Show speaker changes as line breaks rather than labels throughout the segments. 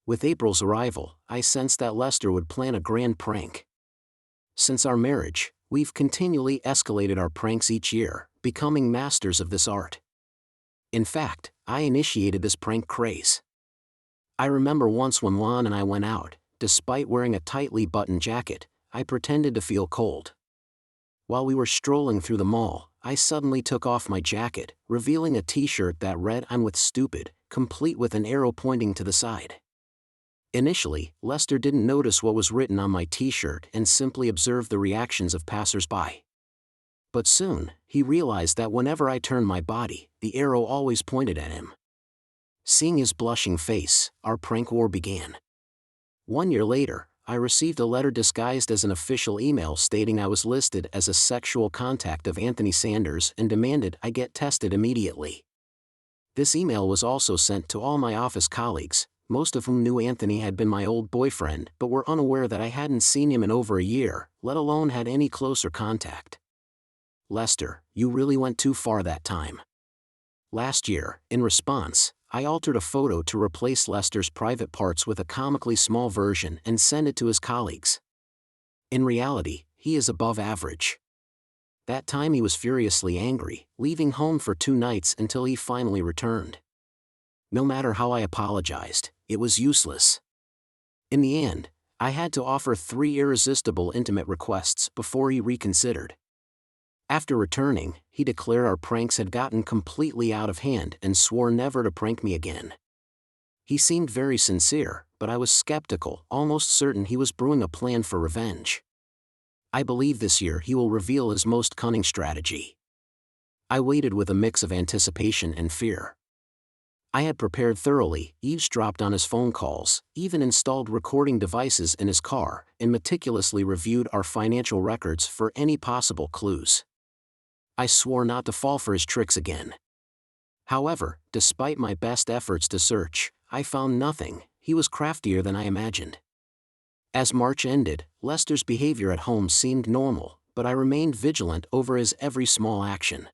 With April's arrival, I sensed that Lester would plan a grand prank. Since our marriage, we've continually escalated our pranks each year, becoming masters of this art. In fact, I initiated this prank craze. I remember once when Lon and I went out, despite wearing a tightly buttoned jacket, I pretended to feel cold. While we were strolling through the mall, I suddenly took off my jacket, revealing a t-shirt that read "I'm with stupid," complete with an arrow pointing to the side. Initially, Lester didn't notice what was written on my t-shirt and simply observed the reactions of passers-by. But soon, he realized that whenever I turned my body, the arrow always pointed at him. Seeing his blushing face, our prank war began. 1 year later, I received a letter disguised as an official email stating I was listed as a sexual contact of Anthony Sanders and demanded I get tested immediately. This email was also sent to all my office colleagues, most of whom knew Anthony had been my old boyfriend but were unaware that I hadn't seen him in over a year, let alone had any closer contact. Lester, you really went too far that time. Last year, in response, I altered a photo to replace Lester's private parts with a comically small version and sent it to his colleagues. In reality, he is above average. That time he was furiously angry, leaving home for 2 nights until he finally returned. No matter how I apologized, it was useless. In the end, I had to offer 3 irresistible intimate requests before he reconsidered. After returning, he declared our pranks had gotten completely out of hand and swore never to prank me again. He seemed very sincere, but I was skeptical, almost certain he was brewing a plan for revenge. I believe this year he will reveal his most cunning strategy. I waited with a mix of anticipation and fear. I had prepared thoroughly, eavesdropped on his phone calls, even installed recording devices in his car, and meticulously reviewed our financial records for any possible clues. I swore not to fall for his tricks again. However, despite my best efforts to search, I found nothing. He was craftier than I imagined. As March ended, Lester's behavior at home seemed normal, but I remained vigilant over his every small action.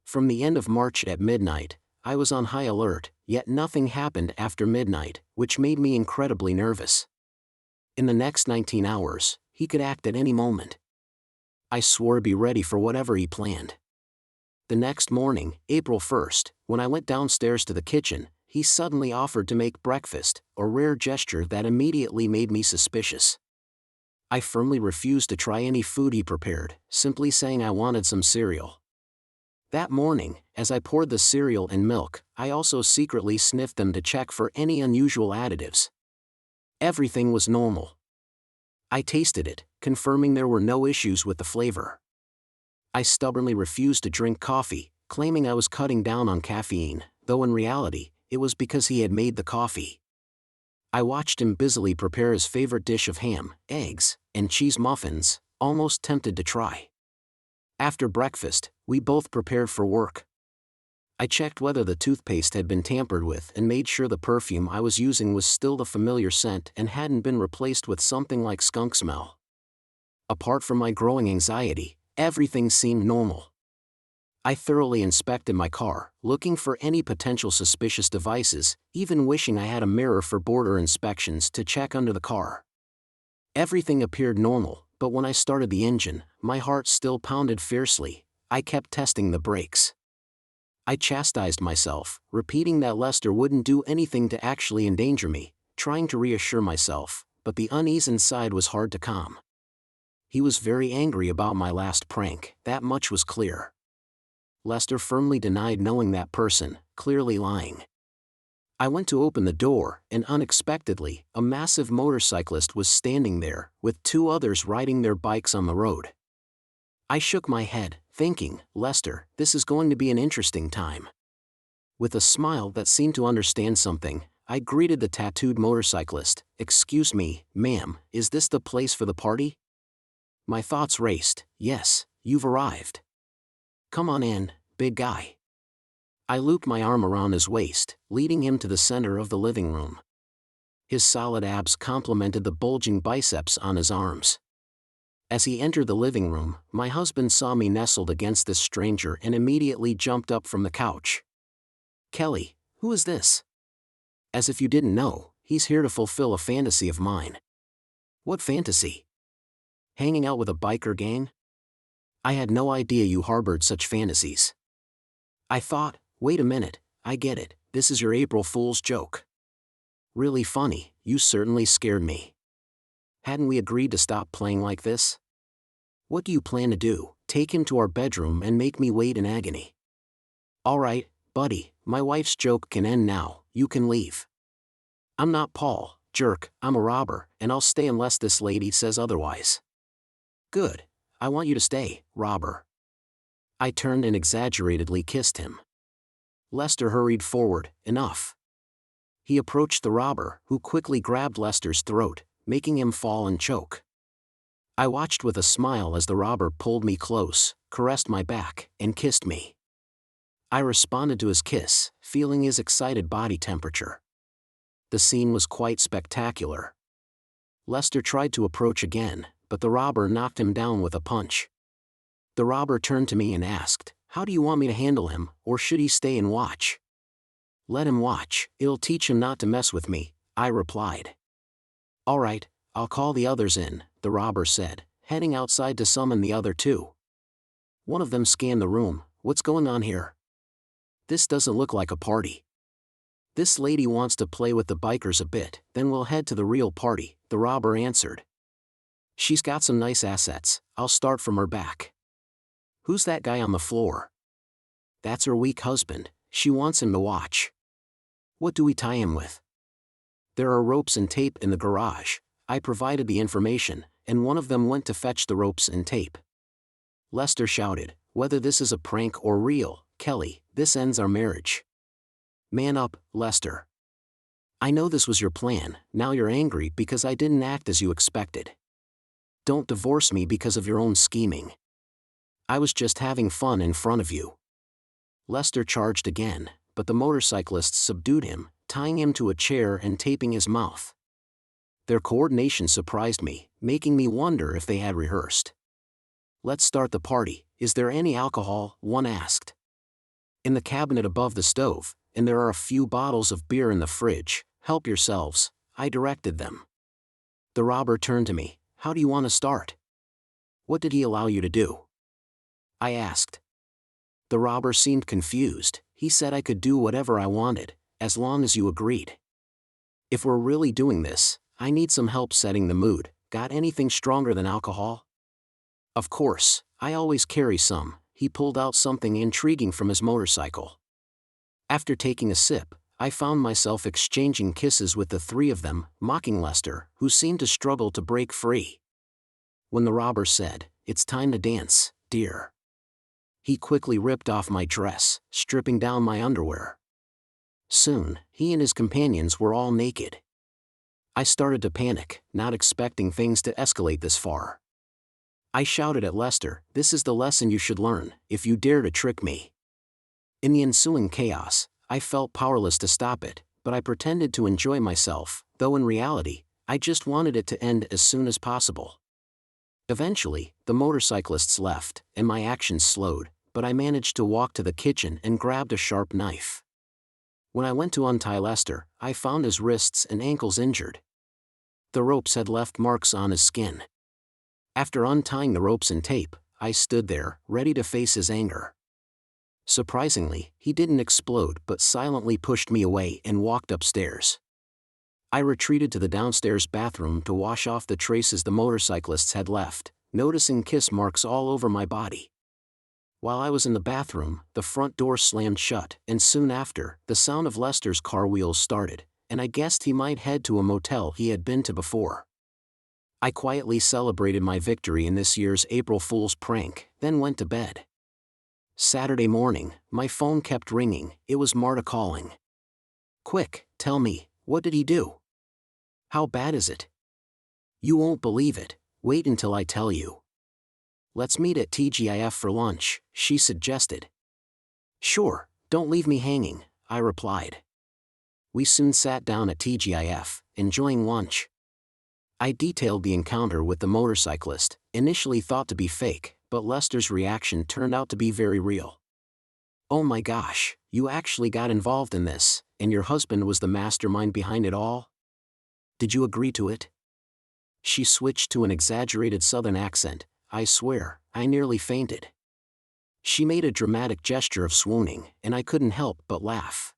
From the end of March at midnight, I was on high alert, yet nothing happened after midnight, which made me incredibly nervous. In the next 19 hours, he could act at any moment. I swore to be ready for whatever he planned. The next morning, April 1st, when I went downstairs to the kitchen, he suddenly offered to make breakfast, a rare gesture that immediately made me suspicious. I firmly refused to try any food he prepared, simply saying I wanted some cereal. That morning, as I poured the cereal and milk, I also secretly sniffed them to check for any unusual additives. Everything was normal. I tasted it, confirming there were no issues with the flavor. I stubbornly refused to drink coffee, claiming I was cutting down on caffeine, though in reality, it was because he had made the coffee. I watched him busily prepare his favorite dish of ham, eggs, and cheese muffins, almost tempted to try. After breakfast, we both prepared for work. I checked whether the toothpaste had been tampered with and made sure the perfume I was using was still the familiar scent and hadn't been replaced with something like skunk smell. Apart from my growing anxiety, everything seemed normal. I thoroughly inspected my car, looking for any potential suspicious devices, even wishing I had a mirror for border inspections to check under the car. Everything appeared normal, but when I started the engine, my heart still pounded fiercely. I kept testing the brakes. I chastised myself, repeating that Lester wouldn't do anything to actually endanger me, trying to reassure myself, but the unease inside was hard to calm. He was very angry about my last prank, that much was clear. Lester firmly denied knowing that person, clearly lying. I went to open the door, and unexpectedly, a massive motorcyclist was standing there, with 2 others riding their bikes on the road. I shook my head, thinking, Lester, this is going to be an interesting time. With a smile that seemed to understand something, I greeted the tattooed motorcyclist. Excuse me, ma'am, is this the place for the party? My thoughts raced. Yes, you've arrived. Come on in, big guy. I looped my arm around his waist, leading him to the center of the living room. His solid abs complemented the bulging biceps on his arms. As he entered the living room, my husband saw me nestled against this stranger and immediately jumped up from the couch. Kelly, who is this? As if you didn't know, he's here to fulfill a fantasy of mine. What fantasy? Hanging out with a biker gang? I had no idea you harbored such fantasies. I thought, wait a minute, I get it, this is your April Fool's joke. Really funny, you certainly scared me. Hadn't we agreed to stop playing like this? What do you plan to do, take him to our bedroom and make me wait in agony? Alright, buddy, my wife's joke can end now, you can leave. I'm not Paul, jerk, I'm a robber, and I'll stay unless this lady says otherwise. Good, I want you to stay, robber. I turned and exaggeratedly kissed him. Lester hurried forward, enough. He approached the robber, who quickly grabbed Lester's throat, making him fall and choke. I watched with a smile as the robber pulled me close, caressed my back, and kissed me. I responded to his kiss, feeling his excited body temperature. The scene was quite spectacular. Lester tried to approach again, but the robber knocked him down with a punch. The robber turned to me and asked, "How do you want me to handle him, or should he stay and watch?" "Let him watch, it'll teach him not to mess with me," I replied. "Alright, I'll call the others in," the robber said, heading outside to summon the other two. One of them scanned the room. "What's going on here? This doesn't look like a party." "This lady wants to play with the bikers a bit, then we'll head to the real party," the robber answered. "She's got some nice assets, I'll start from her back." "Who's that guy on the floor?" "That's her weak husband, she wants him to watch." "What do we tie him with?" "There are ropes and tape in the garage." I provided the information, and one of them went to fetch the ropes and tape. Lester shouted, "Whether this is a prank or real, Kelly, this ends our marriage." "Man up, Lester. I know this was your plan, now you're angry because I didn't act as you expected. Don't divorce me because of your own scheming. I was just having fun in front of you." Lester charged again, but the motorcyclists subdued him, tying him to a chair and taping his mouth. Their coordination surprised me, making me wonder if they had rehearsed. "Let's start the party, is there any alcohol?" one asked. "In the cabinet above the stove, and there are a few bottles of beer in the fridge, help yourselves," I directed them. The robber turned to me, "How do you want to start?" "What did he allow you to do?" I asked. The robber seemed confused. He said I could do whatever I wanted, as long as you agreed. "If we're really doing this, I need some help setting the mood. Got anything stronger than alcohol?" "Of course, I always carry some." He pulled out something intriguing from his motorcycle. After taking a sip, I found myself exchanging kisses with the three of them, mocking Lester, who seemed to struggle to break free. When the robber said, "It's time to dance, dear," he quickly ripped off my dress, stripping down my underwear. Soon, he and his companions were all naked. I started to panic, not expecting things to escalate this far. I shouted at Lester, "This is the lesson you should learn, if you dare to trick me." In the ensuing chaos, I felt powerless to stop it, but I pretended to enjoy myself, though in reality, I just wanted it to end as soon as possible. Eventually, the motorcyclists left, and my actions slowed, but I managed to walk to the kitchen and grabbed a sharp knife. When I went to untie Lester, I found his wrists and ankles injured. The ropes had left marks on his skin. After untying the ropes and tape, I stood there, ready to face his anger. Surprisingly, he didn't explode but silently pushed me away and walked upstairs. I retreated to the downstairs bathroom to wash off the traces the motorcyclists had left, noticing kiss marks all over my body. While I was in the bathroom, the front door slammed shut, and soon after, the sound of Lester's car wheels started, and I guessed he might head to a motel he had been to before. I quietly celebrated my victory in this year's April Fool's prank, then went to bed. Saturday morning, my phone kept ringing. It was Marta calling. "Quick, tell me, what did he do? How bad is it?" "You won't believe it, wait until I tell you." "Let's meet at TGIF for lunch," she suggested. "Sure, don't leave me hanging," I replied. We soon sat down at TGIF, enjoying lunch. I detailed the encounter with the motorcyclist, initially thought to be fake, but Lester's reaction turned out to be very real. "Oh my gosh, you actually got involved in this, and your husband was the mastermind behind it all?" Did you agree to it? She switched to an exaggerated southern accent. I swear, I nearly fainted. She made a dramatic gesture of swooning, and I couldn't help but laugh.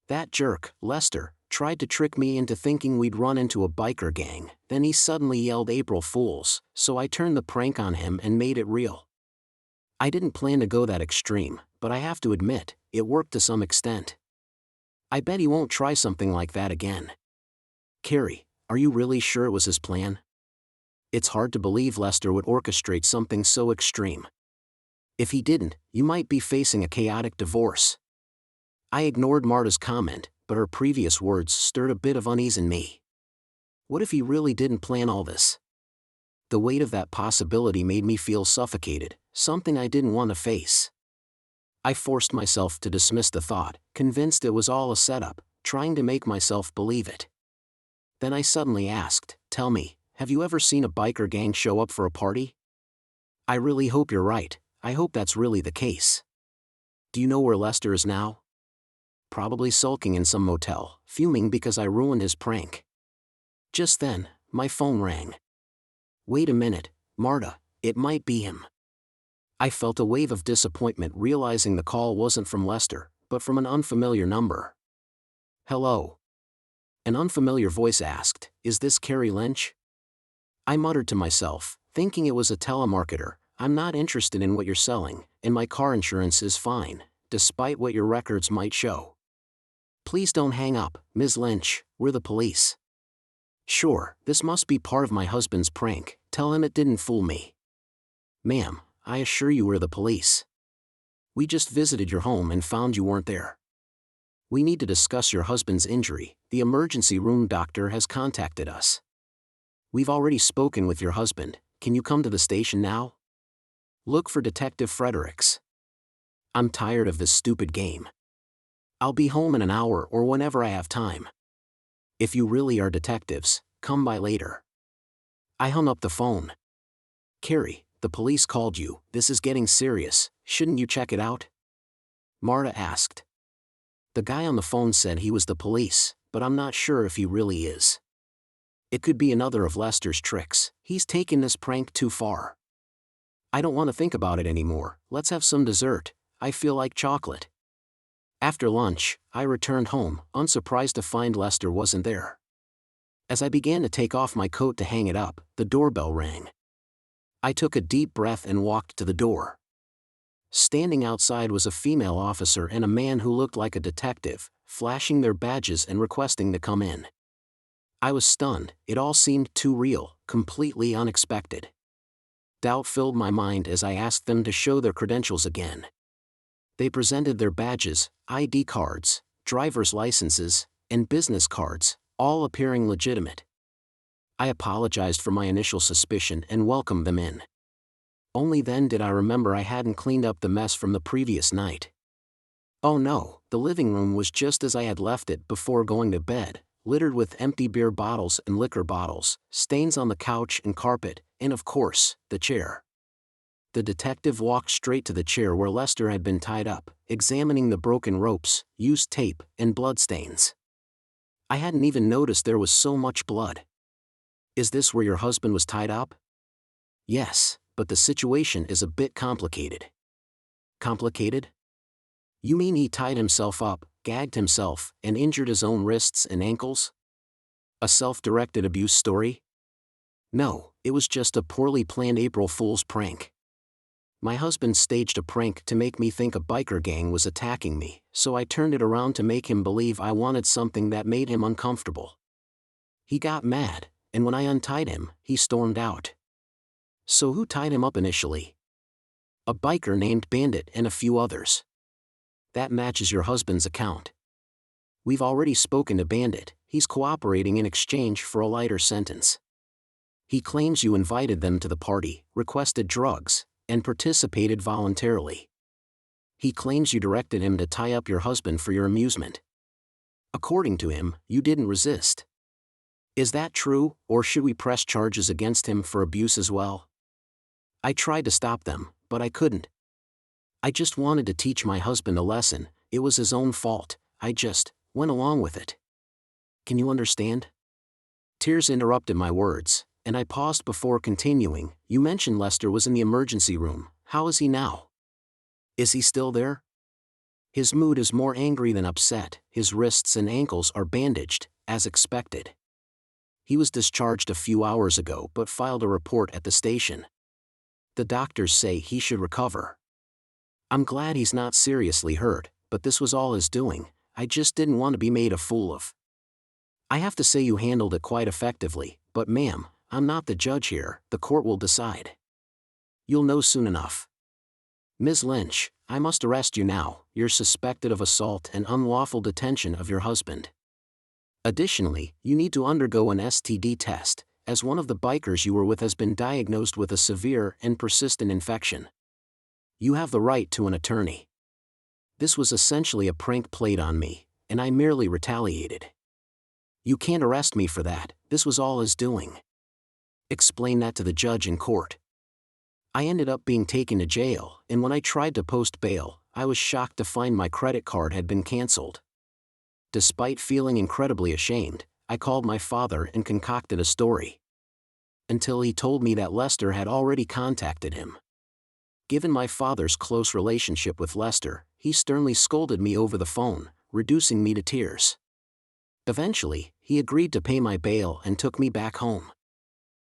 That jerk, Lester, tried to trick me into thinking we'd run into a biker gang, then he suddenly yelled April Fools, so I turned the prank on him and made it real. I didn't plan to go that extreme, but I have to admit, it worked to some extent. I bet he won't try something like that again. Carrie, are you really sure it was his plan? It's hard to believe Lester would orchestrate something so extreme. If he didn't, you might be facing a chaotic divorce. I ignored Marta's comment, but her previous words stirred a bit of unease in me. What if he really didn't plan all this? The weight of that possibility made me feel suffocated, something I didn't want to face. I forced myself to dismiss the thought, convinced it was all a setup, trying to make myself believe it. Then I suddenly asked, "Tell me, have you ever seen a biker gang show up for a party?" I really hope you're right. I hope that's really the case. Do you know where Lester is now? Probably sulking in some motel, fuming because I ruined his prank. Just then, my phone rang. Wait a minute, Marta, it might be him. I felt a wave of disappointment realizing the call wasn't from Lester, but from an unfamiliar number. Hello. An unfamiliar voice asked, "Is this Carrie Lynch?" I muttered to myself, thinking it was a telemarketer. I'm not interested in what you're selling, and my car insurance is fine, despite what your records might show. Please don't hang up, Ms. Lynch, we're the police. Sure, this must be part of my husband's prank, tell him it didn't fool me. Ma'am, I assure you we're the police. We just visited your home and found you weren't there. We need to discuss your husband's injury, the emergency room doctor has contacted us. We've already spoken with your husband, can you come to the station now? Look for Detective Fredericks. I'm tired of this stupid game. I'll be home in an hour or whenever I have time. If you really are detectives, come by later. I hung up the phone. Carrie, the police called you, this is getting serious, shouldn't you check it out? Marta asked. The guy on the phone said he was the police, but I'm not sure if he really is. It could be another of Lester's tricks, he's taken this prank too far. I don't want to think about it anymore, let's have some dessert, I feel like chocolate. After lunch, I returned home, unsurprised to find Lester wasn't there. As I began to take off my coat to hang it up, the doorbell rang. I took a deep breath and walked to the door. Standing outside was a female officer and a man who looked like a detective, flashing their badges and requesting to come in. I was stunned, it all seemed too real, completely unexpected. Doubt filled my mind as I asked them to show their credentials again. They presented their badges, ID cards, driver's licenses, and business cards, all appearing legitimate. I apologized for my initial suspicion and welcomed them in. Only then did I remember I hadn't cleaned up the mess from the previous night. Oh no, the living room was just as I had left it before going to bed, littered with empty beer bottles and liquor bottles, stains on the couch and carpet, and of course, the chair. The detective walked straight to the chair where Lester had been tied up, examining the broken ropes, used tape, and bloodstains. I hadn't even noticed there was so much blood. Is this where your husband was tied up? Yes, but the situation is a bit complicated. Complicated? You mean he tied himself up, gagged himself, and injured his own wrists and ankles? A self-directed abuse story? No, it was just a poorly planned April Fool's prank. My husband staged a prank to make me think a biker gang was attacking me, so I turned it around to make him believe I wanted something that made him uncomfortable. He got mad, and when I untied him, he stormed out. So who tied him up initially? A biker named Bandit and a few others. That matches your husband's account. We've already spoken to Bandit, he's cooperating in exchange for a lighter sentence. He claims you invited them to the party, requested drugs, and participated voluntarily. He claims you directed him to tie up your husband for your amusement. According to him, you didn't resist. Is that true, or should we press charges against him for abuse as well? I tried to stop them, but I couldn't. I just wanted to teach my husband a lesson, it was his own fault, I just went along with it. Can you understand? Tears interrupted my words, and I paused before continuing. You mentioned Lester was in the emergency room. How is he now? Is he still there? His mood is more angry than upset. His wrists and ankles are bandaged, as expected. He was discharged a few hours ago but filed a report at the station. The doctors say he should recover. I'm glad he's not seriously hurt, but this was all his doing. I just didn't want to be made a fool of. I have to say you handled it quite effectively, but ma'am, I'm not the judge here. The court will decide. You'll know soon enough. Ms. Lynch, I must arrest you now. You're suspected of assault and unlawful detention of your husband. Additionally, you need to undergo an STD test, as one of the bikers you were with has been diagnosed with a severe and persistent infection. You have the right to an attorney. This was essentially a prank played on me, and I merely retaliated. You can't arrest me for that. This was all his doing. Explain that to the judge in court. I ended up being taken to jail, and when I tried to post bail, I was shocked to find my credit card had been canceled. Despite feeling incredibly ashamed, I called my father and concocted a story. Until he told me that Lester had already contacted him. Given my father's close relationship with Lester, he sternly scolded me over the phone, reducing me to tears. Eventually, he agreed to pay my bail and took me back home.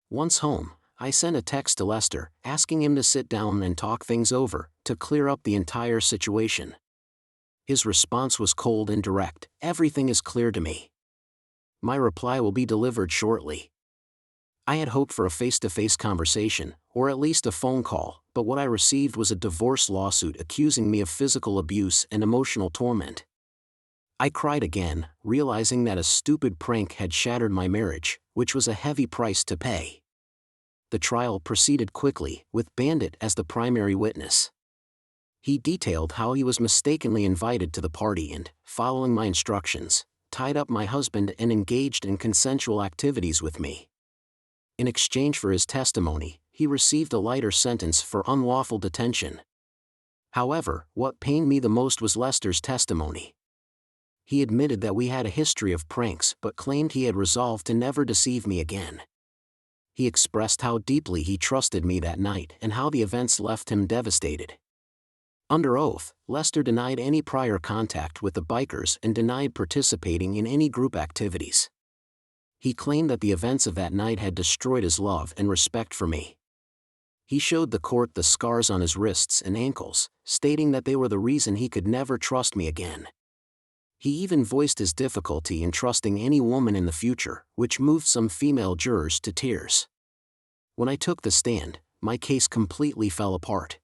Once home, I sent a text to Lester, asking him to sit down and talk things over, to clear up the entire situation. His response was cold and direct. Everything is clear to me. My reply will be delivered shortly. I had hoped for a face-to-face conversation, or at least a phone call, but what I received was a divorce lawsuit accusing me of physical abuse and emotional torment. I cried again, realizing that a stupid prank had shattered my marriage, which was a heavy price to pay. The trial proceeded quickly, with Bandit as the primary witness. He detailed how he was mistakenly invited to the party and, following my instructions, tied up my husband and engaged in consensual activities with me. In exchange for his testimony, he received a lighter sentence for unlawful detention. However, what pained me the most was Lester's testimony. He admitted that we had a history of pranks but claimed he had resolved to never deceive me again. He expressed how deeply he trusted me that night and how the events left him devastated. Under oath, Lester denied any prior contact with the bikers and denied participating in any group activities. He claimed that the events of that night had destroyed his love and respect for me. He showed the court the scars on his wrists and ankles, stating that they were the reason he could never trust me again. He even voiced his difficulty in trusting any woman in the future, which moved some female jurors to tears. When I took the stand, my case completely fell apart.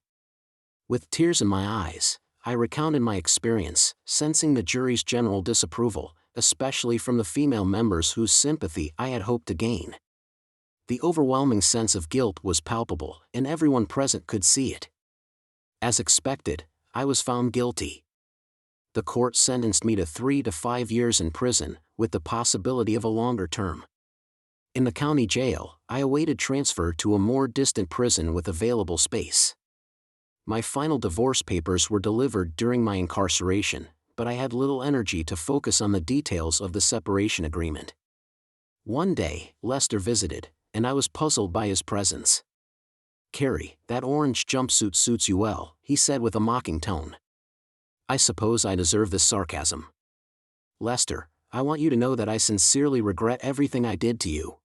With tears in my eyes, I recounted my experience, sensing the jury's general disapproval, especially from the female members whose sympathy I had hoped to gain. The overwhelming sense of guilt was palpable, and everyone present could see it. As expected, I was found guilty. The court sentenced me to 3 to 5 years in prison, with the possibility of a longer term. In the county jail, I awaited transfer to a more distant prison with available space. My final divorce papers were delivered during my incarceration, but I had little energy to focus on the details of the separation agreement. One day, Lester visited, and I was puzzled by his presence. "Carrie, that orange jumpsuit suits you well," he said with a mocking tone. I suppose I deserve this sarcasm. "Lester, I want you to know that I sincerely regret everything I did to you.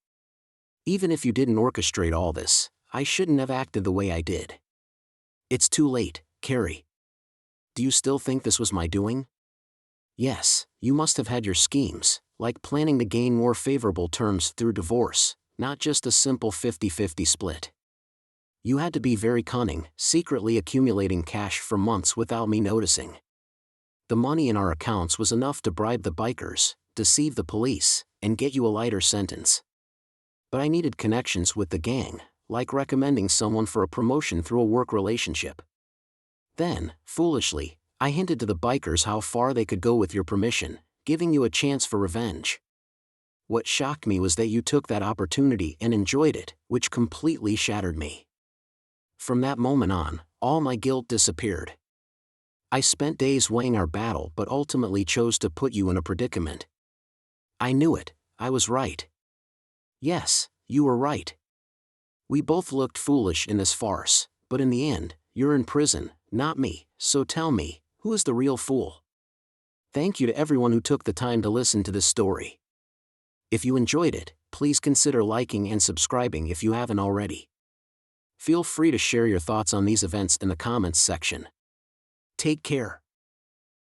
Even if you didn't orchestrate all this, I shouldn't have acted the way I did. It's too late, Carrie. Do you still think this was my doing? Yes, you must have had your schemes, like planning to gain more favorable terms through divorce, not just a simple 50-50 split. You had to be very cunning, secretly accumulating cash for months without me noticing. The money in our accounts was enough to bribe the bikers, deceive the police, and get you a lighter sentence. But I needed connections with the gang, like recommending someone for a promotion through a work relationship. Then, foolishly, I hinted to the bikers how far they could go with your permission, giving you a chance for revenge. What shocked me was that you took that opportunity and enjoyed it, which completely shattered me. From that moment on, all my guilt disappeared. I spent days weighing our battle but ultimately chose to put you in a predicament. I knew it, I was right. Yes, you were right. We both looked foolish in this farce, but in the end, you're in prison, not me, so tell me, who is the real fool? Thank you to everyone who took the time to listen to this story. If you enjoyed it, please consider liking and subscribing if you haven't already. Feel free to share your thoughts on these events in the comments section. Take care.